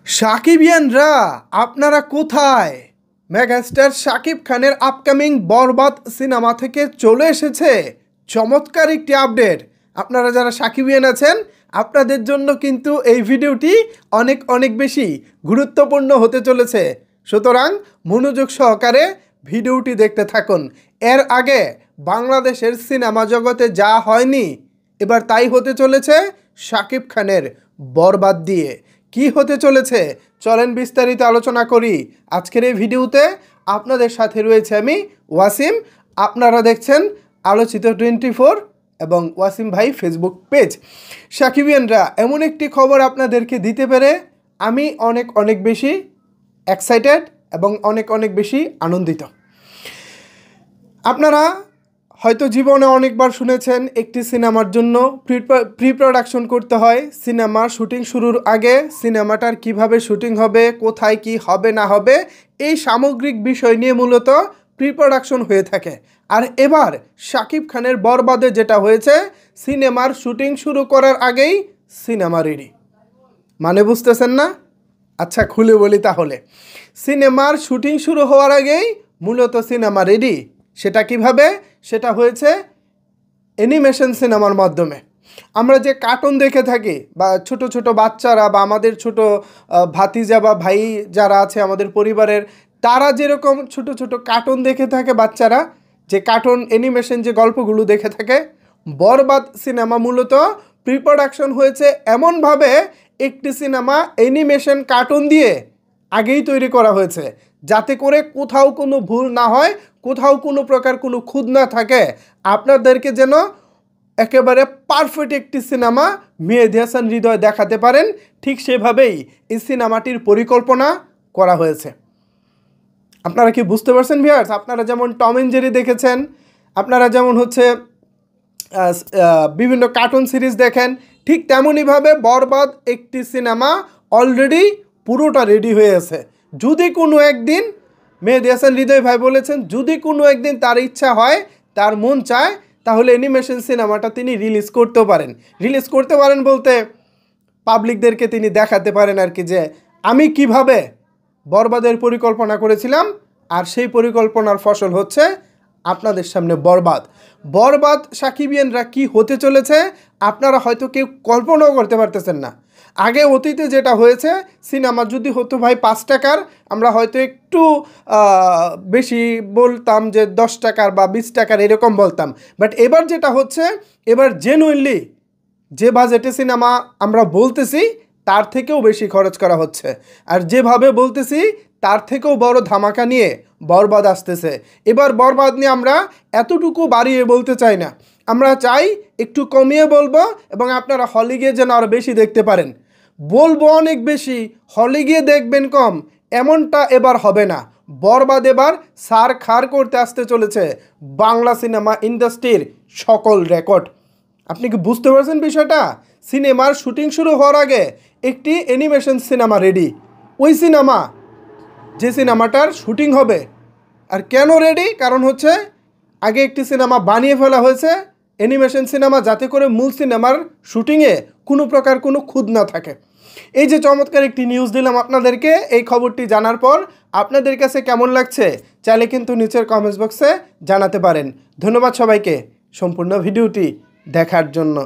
সাকিবিয়ানরা আপনারা কোথায়? মেগাস্টার শাকিব খানের আপকামিং বরবাদ সিনেমা থেকে চলে এসেছে চমৎকার একটি আপডেট। আপনারা যারা সাকিবিয়ান আছেন আপনাদের জন্য কিন্তু এই ভিডিওটি অনেক অনেক বেশি গুরুত্বপূর্ণ হতে চলেছে, সুতরাং মনোযোগ সহকারে ভিডিওটি দেখতে থাকুন। এর আগে বাংলাদেশের সিনেমা জগতে যা হয়নি এবার তাই হতে চলেছে শাকিব খানের বরবাদ দিয়ে। কি হতে চলেছে চলেন বিস্তারিত আলোচনা করি আজকের এই ভিডিওতে। আপনাদের সাথে রয়েছে আমি ওয়াসিম, আপনারা দেখছেন আলোচিত 24 এবং ওয়াসিম ভাই ফেসবুক পেজ। সাকিবিয়ানরা এমন একটি খবর আপনাদেরকে দিতে পেরে আমি অনেক অনেক বেশি এক্সাইটেড এবং অনেক অনেক বেশি আনন্দিত। আপনারা হয়তো জীবনে অনেকবার শুনেছেন একটি সিনেমার জন্য প্রি প্রোডাকশন করতে হয়। সিনেমার শুটিং শুরুর আগে সিনেমাটার কিভাবে শুটিং হবে, কোথায় কি হবে না হবে, এই সামগ্রিক বিষয় নিয়ে মূলত প্রি প্রোডাকশন হয়ে থাকে। আর এবার শাকিব খানের বরবাদে যেটা হয়েছে, সিনেমার শুটিং শুরু করার আগেই সিনেমা রেডি। মানে বুঝতেছেন না? আচ্ছা খুলে বলি তাহলে। সিনেমার শুটিং শুরু হওয়ার আগেই মূলত সিনেমা রেডি। সেটা কিভাবে? সেটা হয়েছে অ্যানিমেশন সিনেমার মাধ্যমে। আমরা যে কার্টুন দেখে থাকি বা ছোট ছোট বাচ্চারা বা আমাদের ছোট ভাতিজা বা ভাই যারা আছে আমাদের পরিবারের, তারা যেরকম ছোট ছোট কার্টুন দেখে থাকে, বাচ্চারা যে কার্টুন অ্যানিমেশন যে গল্পগুলো দেখে থাকে, বরবাদ সিনেমা মূলত প্রি প্রোডাকশন হয়েছে এমনভাবে একটি সিনেমা অ্যানিমেশন কার্টুন দিয়ে আগেই তৈরি করা হয়েছে, যাতে করে কোথাও কোনো ভুল না হয়, কোথাও কোনো প্রকার কোনো খুঁত না থাকে। আপনাদেরকে যেন একেবারে পারফেক্ট একটি সিনেমা মেহেদী হাসান হৃদয় দেখাতে পারেন, ঠিক সেভাবেই এই সিনেমাটির পরিকল্পনা করা হয়েছে। আপনারা কি বুঝতে পারছেন ভিউয়ার্স? আপনারা যেমন টম অ্যান্ড জেরি দেখেছেন, আপনারা যেমন বিভিন্ন কার্টুন সিরিজ দেখেন, ঠিক তেমনইভাবে বরবাদ একটি সিনেমা অলরেডি পুরোটা রেডি হয়ে আছে। যদি কোনো একদিন মেহেদী হাসান হৃদয় ভাই বলেছেন, যদি কোনো একদিন তার ইচ্ছা হয়, তার মন চায়, তাহলে অ্যানিমেশন সিনেমাটা তিনি রিলিজ করতেও পারেন। রিলিজ করতে পারেন বলতে পাবলিকদেরকে তিনি দেখাতে পারেন আর কি, যে আমি কিভাবে বরবাদের পরিকল্পনা করেছিলাম, আর সেই পরিকল্পনার ফসল হচ্ছে আপনাদের সামনে বরবাদ। বরবাদ সাকিবিয়ানরা কি হতে চলেছে আপনারা হয়তো কেউ কল্পনাও করতে পারতেছেন না। আগে অতীতে যেটা হয়েছে, সিনেমা যদি হতো ভাই 5 টাকার, আমরা হয়তো একটু বেশি বলতাম যে 10 টাকার বা 20 টাকার এরকম বলতাম। বাট এবার যেটা হচ্ছে, এবার জেনুইনলি যে বাজেটে সিনেমা আমরা বলতেছি তার থেকেও বেশি খরচ করা হচ্ছে, আর যেভাবে বলতেছি তার থেকেও বড় ধামাকা নিয়ে বরবাদ আসতেছে। এবার বরবাদ নিয়ে আমরা এতটুকু বাড়িয়ে বলতে চাই না, আমরা চাই একটু কমিয়ে বলবো এবং আপনারা হলে গিয়ে যেন আরও বেশি দেখতে পারেন। বলবো অনেক বেশি, হলে গিয়ে দেখবেন কম, এমনটা এবার হবে না। বরবাদ এবার সার খার করতে আসতে চলেছে বাংলা সিনেমা ইন্ডাস্ট্রির সকল রেকর্ড। আপনি কি বুঝতে পারছেন বিষয়টা? সিনেমার শুটিং শুরু হওয়ার আগে একটি অ্যানিমেশন সিনেমা রেডি। ওই সিনেমা, যে সিনেমাটার শুটিং হবে। আর কেন রেডি? কারণ হচ্ছে আগে একটি সিনেমা বানিয়ে ফেলা হয়েছে অ্যানিমেশন সিনেমা, যাতে করে মূল সিনেমার শুটিংয়ে কোনো প্রকার কোনো খুঁত না থাকে। এই যে চমৎকার একটি নিউজ দিলাম আপনাদেরকে, এই খবরটি জানার পর আপনাদের কাছে কেমন লাগছে চাইলে কিন্তু নিচের কমেন্টস বক্সে জানাতে পারেন। ধন্যবাদ সবাইকে সম্পূর্ণ ভিডিওটি দেখার জন্য।